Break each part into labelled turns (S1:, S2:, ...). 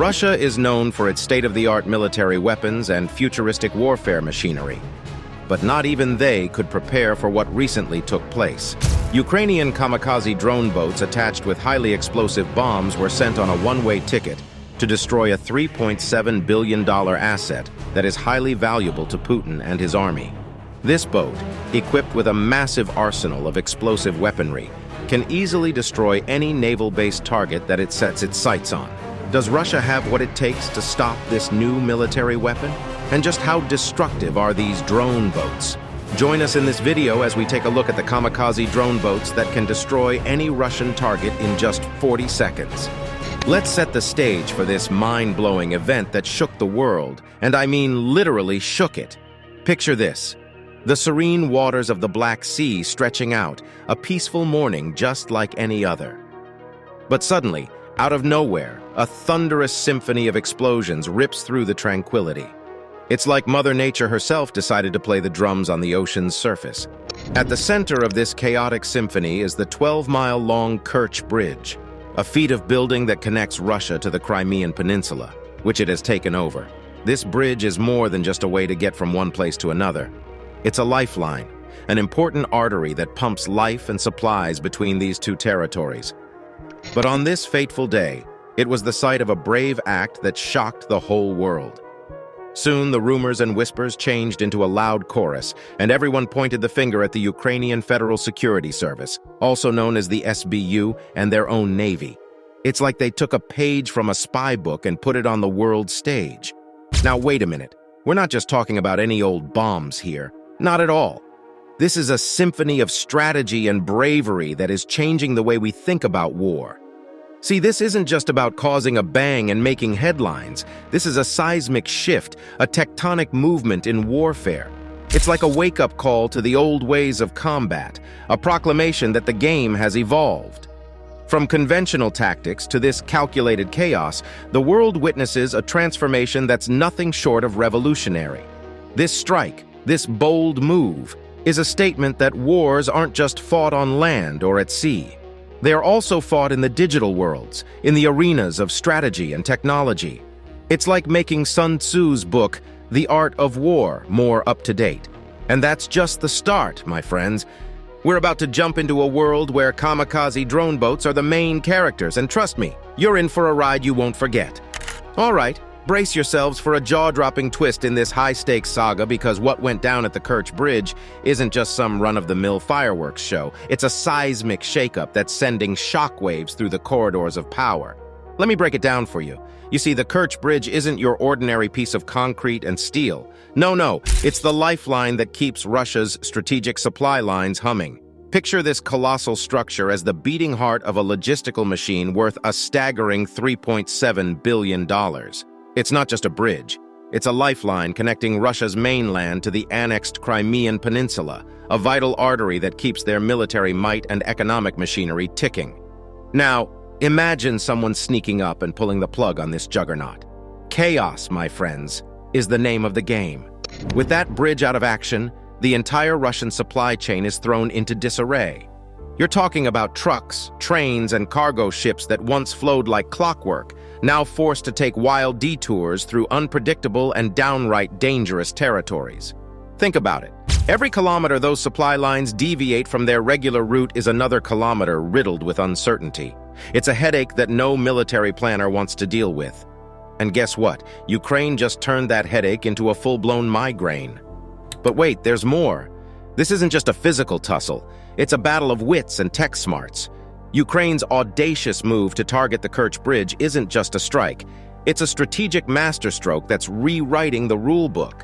S1: Russia is known for its state-of-the-art military weapons and futuristic warfare machinery. But not even they could prepare for what recently took place. Ukrainian Kamikaze drone boats attached with highly explosive bombs were sent on a one-way ticket to destroy a $3.7 billion asset that is highly valuable to Putin and his army. This boat, equipped with a massive arsenal of explosive weaponry, can easily destroy any naval-based target that it sets its sights on. Does Russia have what it takes to stop this new military weapon? And just how destructive are these drone boats? Join us in this video as we take a look at the kamikaze drone boats that can destroy any Russian target in just 40 seconds. Let's set the stage for this mind-blowing event that shook the world, and I mean literally shook it. Picture this: the serene waters of the Black Sea stretching out, a peaceful morning just like any other. But suddenly, out of nowhere, a thunderous symphony of explosions rips through the tranquility. It's like Mother Nature herself decided to play the drums on the ocean's surface. At the center of this chaotic symphony is the 12-mile-long Kerch Bridge, a feat of building that connects Russia to the Crimean Peninsula, which it has taken over. This bridge is more than just a way to get from one place to another. It's a lifeline, an important artery that pumps life and supplies between these two territories. But on this fateful day, it was the site of a brave act that shocked the whole world. Soon, the rumors and whispers changed into a loud chorus, and everyone pointed the finger at the Ukrainian Federal Security Service, also known as the SBU, and their own navy. It's like they took a page from a spy book and put it on the world stage. Now, wait a minute. We're not just talking about any old bombs here. Not at all. This is a symphony of strategy and bravery that is changing the way we think about war. See, this isn't just about causing a bang and making headlines. This is a seismic shift, a tectonic movement in warfare. It's like a wake-up call to the old ways of combat, a proclamation that the game has evolved. From conventional tactics to this calculated chaos, the world witnesses a transformation that's nothing short of revolutionary. This strike, this bold move, is a statement that wars aren't just fought on land or at sea. They are also fought in the digital worlds, in the arenas of strategy and technology. It's like making Sun Tzu's book, The Art of War, more up-to-date. And that's just the start, my friends. We're about to jump into a world where kamikaze drone boats are the main characters, and trust me, you're in for a ride you won't forget. All right, brace yourselves for a jaw-dropping twist in this high-stakes saga, because what went down at the Kerch Bridge isn't just some run-of-the-mill fireworks show. It's a seismic shakeup that's sending shockwaves through the corridors of power. Let me break it down for you. You see, the Kerch Bridge isn't your ordinary piece of concrete and steel. No, it's the lifeline that keeps Russia's strategic supply lines humming. Picture this colossal structure as the beating heart of a logistical machine worth a staggering $3.7 billion. It's not just a bridge. It's a lifeline connecting Russia's mainland to the annexed Crimean Peninsula, a vital artery that keeps their military might and economic machinery ticking. Now, imagine someone sneaking up and pulling the plug on this juggernaut. Chaos, my friends, is the name of the game. With that bridge out of action, the entire Russian supply chain is thrown into disarray. You're talking about trucks, trains, and cargo ships that once flowed like clockwork, now forced to take wild detours through unpredictable and downright dangerous territories. Think about it. Every kilometer those supply lines deviate from their regular route is another kilometer riddled with uncertainty. It's a headache that no military planner wants to deal with. And guess what? Ukraine just turned that headache into a full-blown migraine. But wait, there's more. This isn't just a physical tussle. It's a battle of wits and tech smarts. Ukraine's audacious move to target the Kerch Bridge isn't just a strike. It's a strategic masterstroke that's rewriting the rulebook.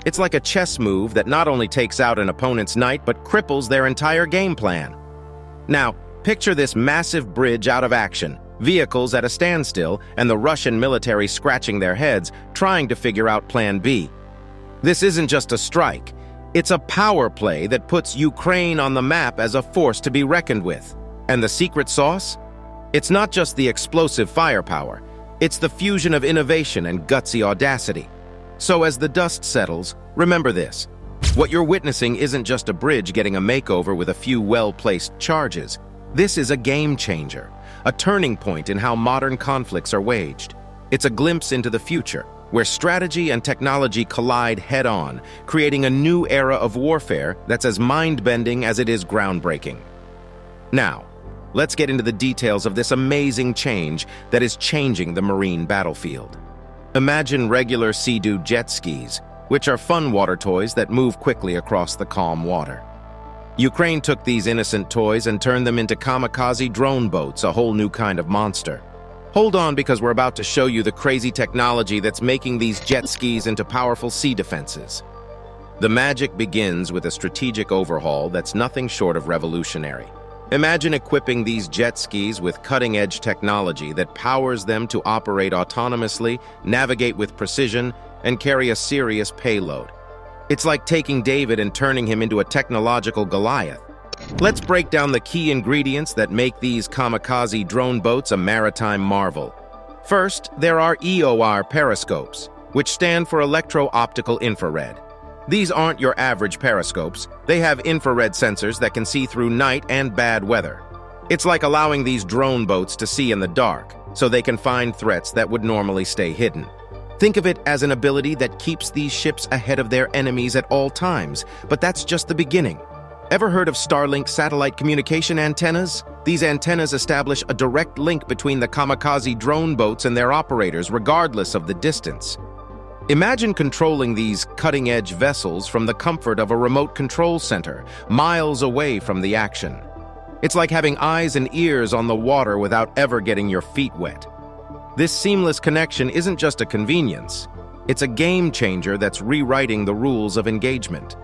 S1: It's like a chess move that not only takes out an opponent's knight, but cripples their entire game plan. Now, picture this massive bridge out of action, vehicles at a standstill, and the Russian military scratching their heads, trying to figure out Plan B. This isn't just a strike. It's a power play that puts Ukraine on the map as a force to be reckoned with. And the secret sauce? It's not just the explosive firepower. It's the fusion of innovation and gutsy audacity. So as the dust settles, remember this. What you're witnessing isn't just a bridge getting a makeover with a few well-placed charges. This is a game changer, a turning point in how modern conflicts are waged. It's a glimpse into the future, where strategy and technology collide head-on, creating a new era of warfare that's as mind-bending as it is groundbreaking. Now, let's get into the details of this amazing change that is changing the marine battlefield. Imagine regular Sea-Doo jet skis, which are fun water toys that move quickly across the calm water. Ukraine took these innocent toys and turned them into kamikaze drone boats, a whole new kind of monster. Hold on, because we're about to show you the crazy technology that's making these jet skis into powerful sea defenses. The magic begins with a strategic overhaul that's nothing short of revolutionary. Imagine equipping these jet skis with cutting-edge technology that powers them to operate autonomously, navigate with precision, and carry a serious payload. It's like taking David and turning him into a technological Goliath. Let's break down the key ingredients that make these kamikaze drone boats a maritime marvel. First, there are EOR periscopes, which stand for electro-optical infrared. These aren't your average periscopes. They have infrared sensors that can see through night and bad weather. It's like allowing these drone boats to see in the dark, so they can find threats that would normally stay hidden. Think of it as an ability that keeps these ships ahead of their enemies at all times, but that's just the beginning. Ever heard of Starlink satellite communication antennas? These antennas establish a direct link between the kamikaze drone boats and their operators, regardless of the distance. Imagine controlling these cutting-edge vessels from the comfort of a remote control center, miles away from the action. It's like having eyes and ears on the water without ever getting your feet wet. This seamless connection isn't just a convenience. It's a game changer that's rewriting the rules of engagement.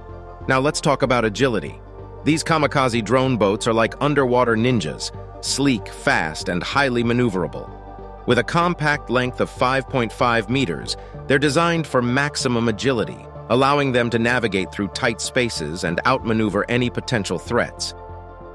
S1: Now let's talk about agility. These kamikaze drone boats are like underwater ninjas, sleek, fast, and highly maneuverable. With a compact length of 5.5 meters, they're designed for maximum agility, allowing them to navigate through tight spaces and outmaneuver any potential threats.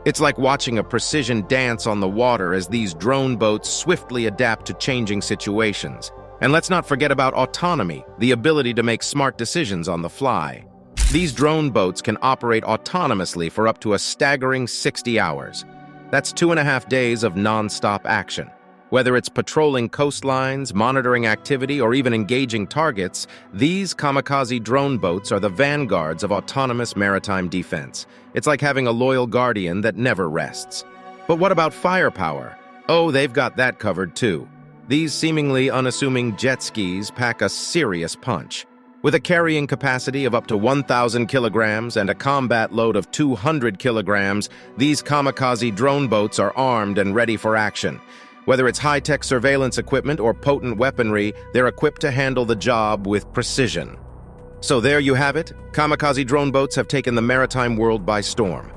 S1: It's like watching a precision dance on the water as these drone boats swiftly adapt to changing situations. And let's not forget about autonomy, the ability to make smart decisions on the fly. These drone boats can operate autonomously for up to a staggering 60 hours. That's 2.5 days of non-stop action. Whether it's patrolling coastlines, monitoring activity, or even engaging targets, these kamikaze drone boats are the vanguards of autonomous maritime defense. It's like having a loyal guardian that never rests. But what about firepower? Oh, they've got that covered too. These seemingly unassuming jet skis pack a serious punch. With a carrying capacity of up to 1,000 kilograms and a combat load of 200 kilograms, these kamikaze drone boats are armed and ready for action. Whether it's high-tech surveillance equipment or potent weaponry, they're equipped to handle the job with precision. So there you have it. Kamikaze drone boats have taken the maritime world by storm.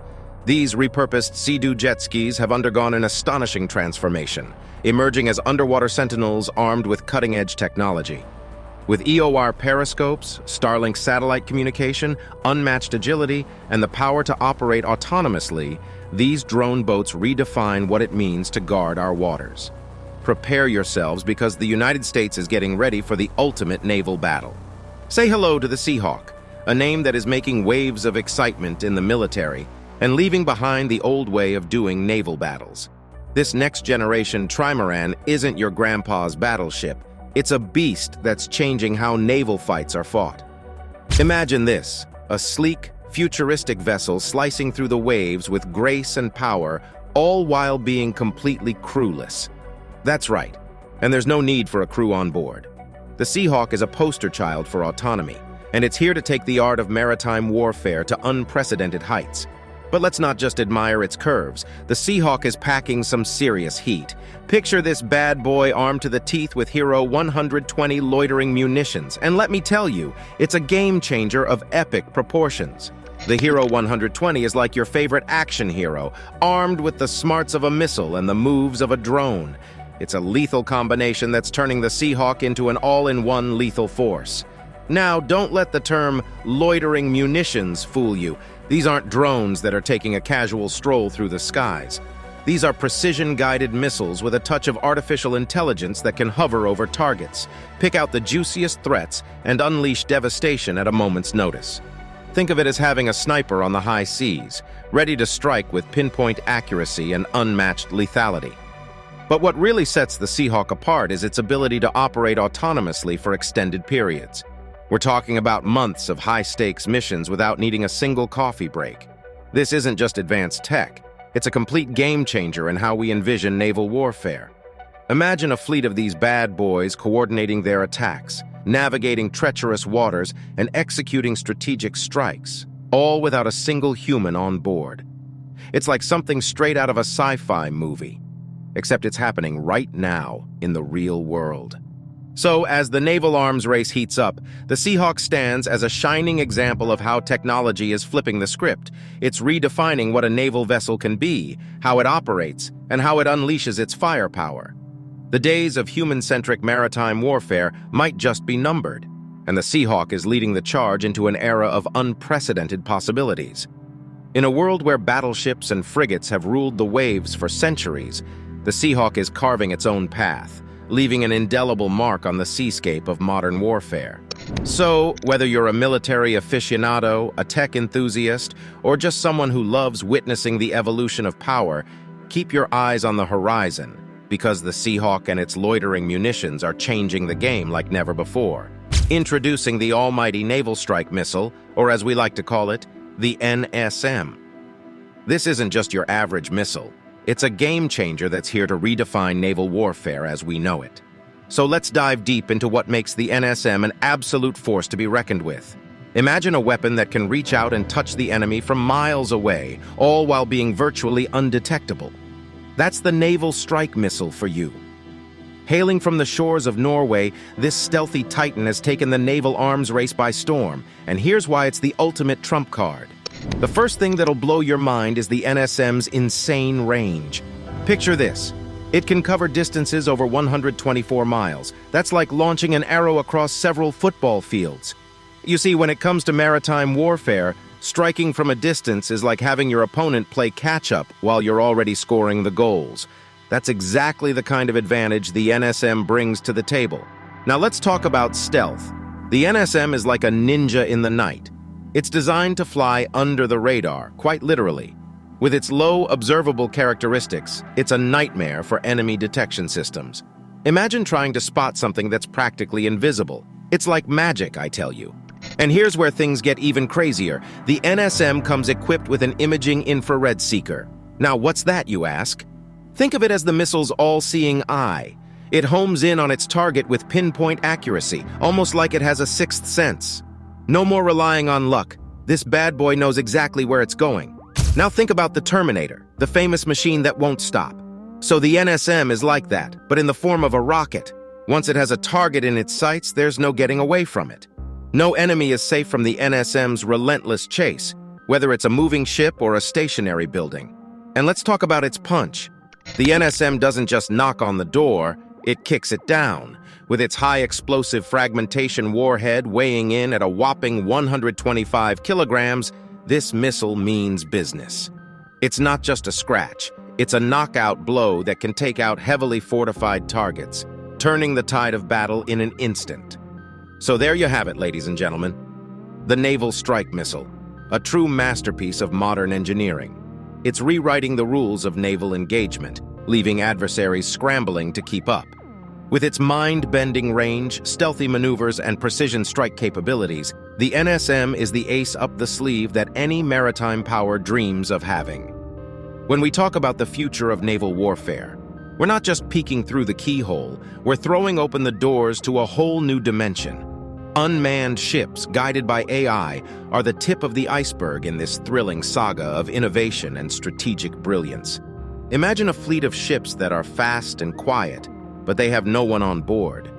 S1: These repurposed Sea-Doo jet skis have undergone an astonishing transformation, emerging as underwater sentinels armed with cutting-edge technology. With EOR periscopes, Starlink satellite communication, unmatched agility, and the power to operate autonomously, these drone boats redefine what it means to guard our waters. Prepare yourselves, because the United States is getting ready for the ultimate naval battle. Say hello to the Seahawk, a name that is making waves of excitement in the military and leaving behind the old way of doing naval battles. This next-generation trimaran isn't your grandpa's battleship. It's a beast that's changing how naval fights are fought. Imagine this, a sleek, futuristic vessel slicing through the waves with grace and power, all while being completely crewless. That's right, and there's no need for a crew on board. The Seahawk is a poster child for autonomy, and it's here to take the art of maritime warfare to unprecedented heights. But let's not just admire its curves. The Seahawk is packing some serious heat. Picture this bad boy armed to the teeth with Hero 120 loitering munitions, and let me tell you, it's a game changer of epic proportions. The Hero 120 is like your favorite action hero, armed with the smarts of a missile and the moves of a drone. It's a lethal combination that's turning the Seahawk into an all-in-one lethal force. Now, don't let the term loitering munitions fool you. These aren't drones that are taking a casual stroll through the skies. These are precision-guided missiles with a touch of artificial intelligence that can hover over targets, pick out the juiciest threats, and unleash devastation at a moment's notice. Think of it as having a sniper on the high seas, ready to strike with pinpoint accuracy and unmatched lethality. But what really sets the Seahawk apart is its ability to operate autonomously for extended periods. We're talking about months of high-stakes missions without needing a single coffee break. This isn't just advanced tech. It's a complete game-changer in how we envision naval warfare. Imagine a fleet of these bad boys coordinating their attacks, navigating treacherous waters, and executing strategic strikes, all without a single human on board. It's like something straight out of a sci-fi movie, except it's happening right now in the real world. So, as the naval arms race heats up, the Seahawk stands as a shining example of how technology is flipping the script. It's redefining what a naval vessel can be, how it operates, and how it unleashes its firepower. The days of human-centric maritime warfare might just be numbered, and the Seahawk is leading the charge into an era of unprecedented possibilities. In a world where battleships and frigates have ruled the waves for centuries, the Seahawk is carving its own path, leaving an indelible mark on the seascape of modern warfare. So, whether you're a military aficionado, a tech enthusiast, or just someone who loves witnessing the evolution of power, keep your eyes on the horizon, because the Seahawk and its loitering munitions are changing the game like never before. Introducing the almighty Naval Strike Missile, or as we like to call it, the NSM. This isn't just your average missile. It's a game-changer that's here to redefine naval warfare as we know it. So let's dive deep into what makes the NSM an absolute force to be reckoned with. Imagine a weapon that can reach out and touch the enemy from miles away, all while being virtually undetectable. That's the Naval Strike Missile for you. Hailing from the shores of Norway, this stealthy titan has taken the naval arms race by storm, and here's why it's the ultimate trump card. The first thing that'll blow your mind is the NSM's insane range. Picture this. It can cover distances over 124 miles. That's like launching an arrow across several football fields. You see, when it comes to maritime warfare, striking from a distance is like having your opponent play catch-up while you're already scoring the goals. That's exactly the kind of advantage the NSM brings to the table. Now let's talk about stealth. The NSM is like a ninja in the night. It's designed to fly under the radar, quite literally. With its low observable characteristics, it's a nightmare for enemy detection systems. Imagine trying to spot something that's practically invisible. It's like magic, I tell you. And here's where things get even crazier. The NSM comes equipped with an imaging infrared seeker. Now, what's that, you ask? Think of it as the missile's all-seeing eye. It homes in on its target with pinpoint accuracy, almost like it has a sixth sense. No more relying on luck. This bad boy knows exactly where it's going. Now think about the Terminator, the famous machine that won't stop. So the NSM is like that, but in the form of a rocket. Once it has a target in its sights, there's no getting away from it. No enemy is safe from the NSM's relentless chase, whether it's a moving ship or a stationary building. And let's talk about its punch. The NSM doesn't just knock on the door, it kicks it down. With its high explosive fragmentation warhead weighing in at a whopping 125 kilograms, this missile means business. It's not just a scratch, it's a knockout blow that can take out heavily fortified targets, turning the tide of battle in an instant. So there you have it, ladies and gentlemen. The Naval Strike Missile, a true masterpiece of modern engineering. It's rewriting the rules of naval engagement, leaving adversaries scrambling to keep up. With its mind-bending range, stealthy maneuvers, and precision strike capabilities, the NSM is the ace up the sleeve that any maritime power dreams of having. When we talk about the future of naval warfare, we're not just peeking through the keyhole, we're throwing open the doors to a whole new dimension. Unmanned ships, guided by AI, are the tip of the iceberg in this thrilling saga of innovation and strategic brilliance. Imagine a fleet of ships that are fast and quiet, but they have no one on board.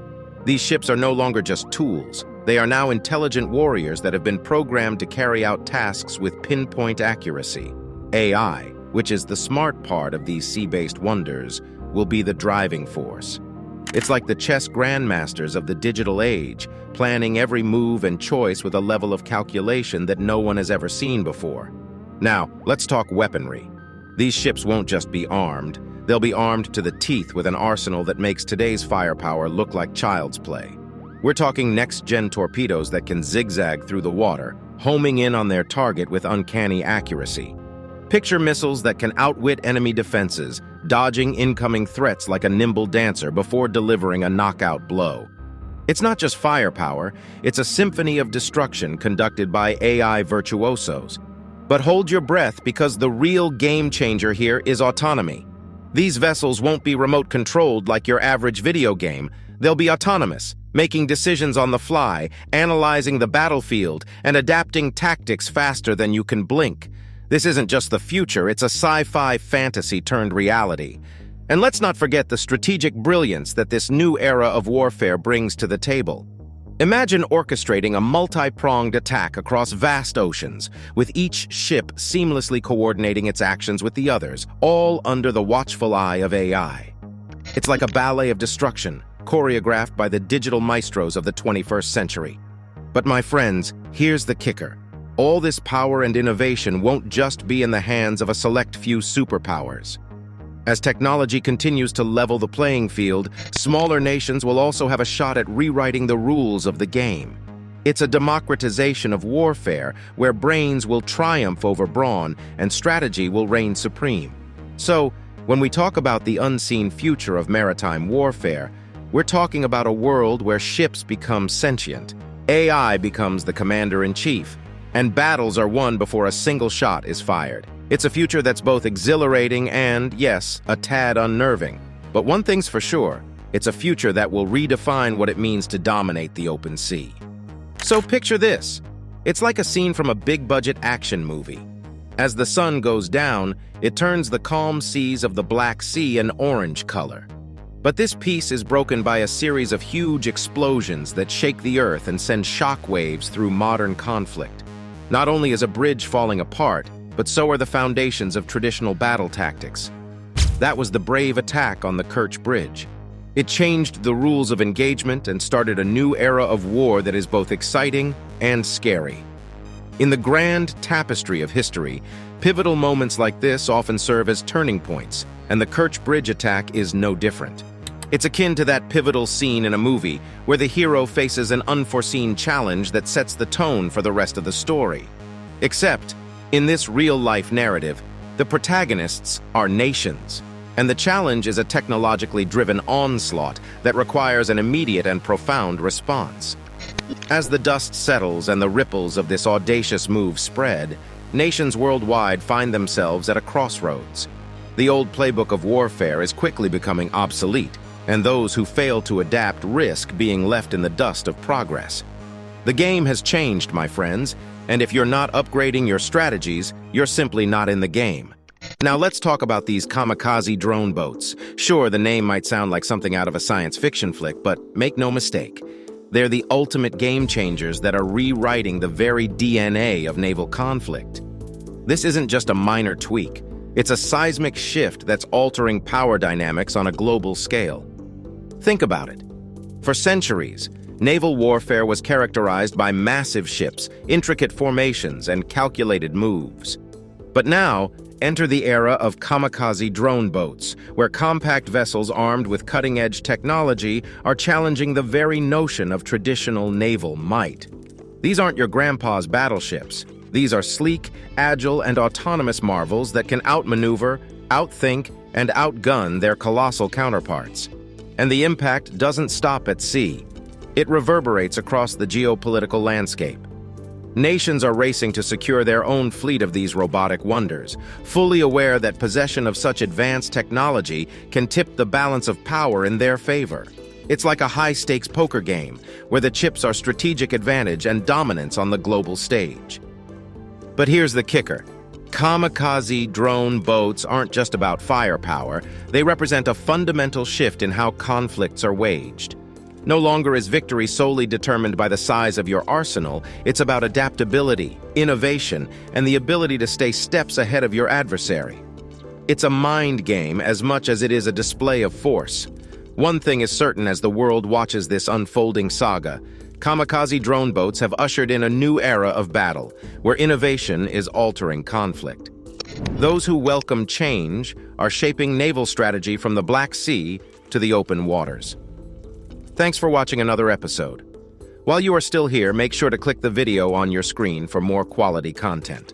S1: These ships are no longer just tools. They are now intelligent warriors that have been programmed to carry out tasks with pinpoint accuracy. AI, which is the smart part of these sea-based wonders, will be the driving force. It's like the chess grandmasters of the digital age, planning every move and choice with a level of calculation that no one has ever seen before. Now, let's talk weaponry. These ships won't just be armed. They'll be armed to the teeth with an arsenal that makes today's firepower look like child's play. We're talking next-gen torpedoes that can zigzag through the water, homing in on their target with uncanny accuracy. Picture missiles that can outwit enemy defenses, dodging incoming threats like a nimble dancer before delivering a knockout blow. It's not just firepower, it's a symphony of destruction conducted by AI virtuosos. But hold your breath, because the real game changer here is autonomy. These vessels won't be remote controlled like your average video game. They'll be autonomous, making decisions on the fly, analyzing the battlefield, and adapting tactics faster than you can blink. This isn't just the future, it's a sci-fi fantasy turned reality. And let's not forget the strategic brilliance that this new era of warfare brings to the table. Imagine orchestrating a multi-pronged attack across vast oceans, with each ship seamlessly coordinating its actions with the others, all under the watchful eye of AI. It's like a ballet of destruction, choreographed by the digital maestros of the 21st century. But my friends, here's the kicker. All this power and innovation won't just be in the hands of a select few superpowers. As technology continues to level the playing field, smaller nations will also have a shot at rewriting the rules of the game. It's a democratization of warfare, where brains will triumph over brawn and strategy will reign supreme. So, when we talk about the unseen future of maritime warfare, we're talking about a world where ships become sentient, AI becomes the commander-in-chief, and battles are won before a single shot is fired. It's a future that's both exhilarating and, yes, a tad unnerving. But one thing's for sure, it's a future that will redefine what it means to dominate the open sea. So picture this. It's like a scene from a big-budget action movie. As the sun goes down, it turns the calm seas of the Black Sea an orange color. But this piece is broken by a series of huge explosions that shake the earth and send shockwaves through modern conflict. Not only is a bridge falling apart, but so are the foundations of traditional battle tactics. That was the brave attack on the Kerch Bridge. It changed the rules of engagement and started a new era of war that is both exciting and scary. In the grand tapestry of history, pivotal moments like this often serve as turning points, and the Kerch Bridge attack is no different. It's akin to that pivotal scene in a movie where the hero faces an unforeseen challenge that sets the tone for the rest of the story. Except, in this real-life narrative, the protagonists are nations, and the challenge is a technologically driven onslaught that requires an immediate and profound response. As the dust settles and the ripples of this audacious move spread, nations worldwide find themselves at a crossroads. The old playbook of warfare is quickly becoming obsolete, and those who fail to adapt risk being left in the dust of progress. The game has changed, my friends, and if you're not upgrading your strategies, you're simply not in the game. Now let's talk about these kamikaze drone boats. Sure, the name might sound like something out of a science fiction flick, but make no mistake. They're the ultimate game changers that are rewriting the very DNA of naval conflict. This isn't just a minor tweak. It's a seismic shift that's altering power dynamics on a global scale. Think about it. For centuries, naval warfare was characterized by massive ships, intricate formations, and calculated moves. But now, enter the era of kamikaze drone boats, where compact vessels armed with cutting-edge technology are challenging the very notion of traditional naval might. These aren't your grandpa's battleships. These are sleek, agile, and autonomous marvels that can outmaneuver, outthink, and outgun their colossal counterparts. And the impact doesn't stop at sea. It reverberates across the geopolitical landscape. Nations are racing to secure their own fleet of these robotic wonders, fully aware that possession of such advanced technology can tip the balance of power in their favor. It's like a high-stakes poker game, where the chips are strategic advantage and dominance on the global stage. But here's the kicker. Kamikaze drone boats aren't just about firepower, they represent a fundamental shift in how conflicts are waged. No longer is victory solely determined by the size of your arsenal, it's about adaptability, innovation, and the ability to stay steps ahead of your adversary. It's a mind game as much as it is a display of force. One thing is certain as the world watches this unfolding saga: kamikaze drone boats have ushered in a new era of battle, where innovation is altering conflict. Those who welcome change are shaping naval strategy from the Black Sea to the open waters. Thanks for watching another episode. While you are still here, make sure to click the video on your screen for more quality content.